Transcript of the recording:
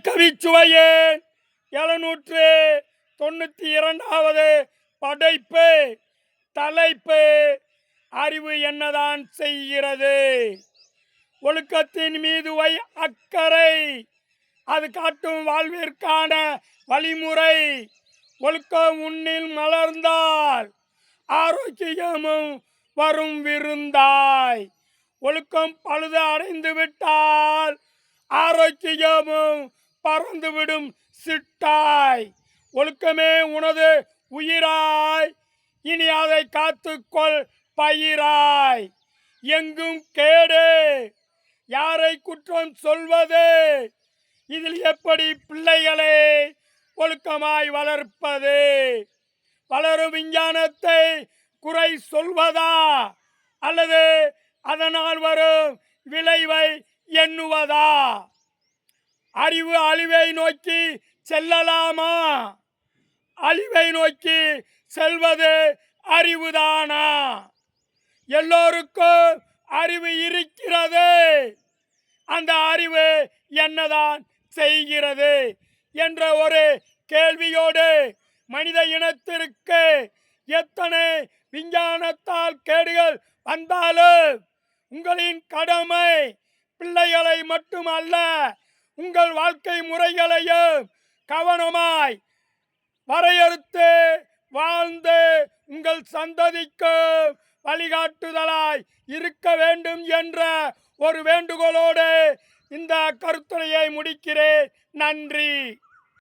கவிச்சுவையின் 792வது படைப்பு. தலைப்பு அறிவு என்னதான் செய்கிறது. ஒழுக்கத்தின் மீது அக்கறை, அது காட்டும் வாழ்விற்கான வழிமுறை. ஒழுக்கம் உன்னில் மலர்ந்தால் ஆரோக்கியமும் வரும் விருந்தாய். ஒழுக்கம் பழுது அடைந்து விட்டால் ஆரோக்கியமும் பறந்துவிடும் சிட்டாய். ஒழுக்கமே உனது உயிராய், இனி அதை காத்துக்கொள் பயிராய். எங்கும் கேடு, யாரை குற்றம் சொல்வது, இதில் எப்படி பிள்ளைகளை ஒழுக்கமாய் வளர்ப்பது? வளரும் விஞ்ஞானத்தை குறை சொல்வதா, அல்லது அதனால் வரும் விளைவை எண்ணுவதா? அறிவு அழிவை நோக்கி செல்லலாமா? அழிவை நோக்கி செல்வது அறிவுதானா? எல்லோருக்கும் அறிவு இருக்கிறது, அந்த அறிவு என்னதான் செய்கிறது என்ற ஒரு கேள்வியோடு மனித இனத்திற்கு எத்தனை விஞ்ஞானத்தால் கேடுகள் வந்தாலும் உங்களின் கடமை பிள்ளைகளை மட்டுமல்ல, உங்கள் வாழ்க்கை முறைகளையும் கவனமாய் வரையறுத்து வாழ்ந்து உங்கள் சந்ததிக்கு வழிகாட்டுதலாய் இருக்க வேண்டும் என்ற ஒரு வேண்டுகோளோடு இந்த கருத்துரையை முடிக்கிறேன். நன்றி.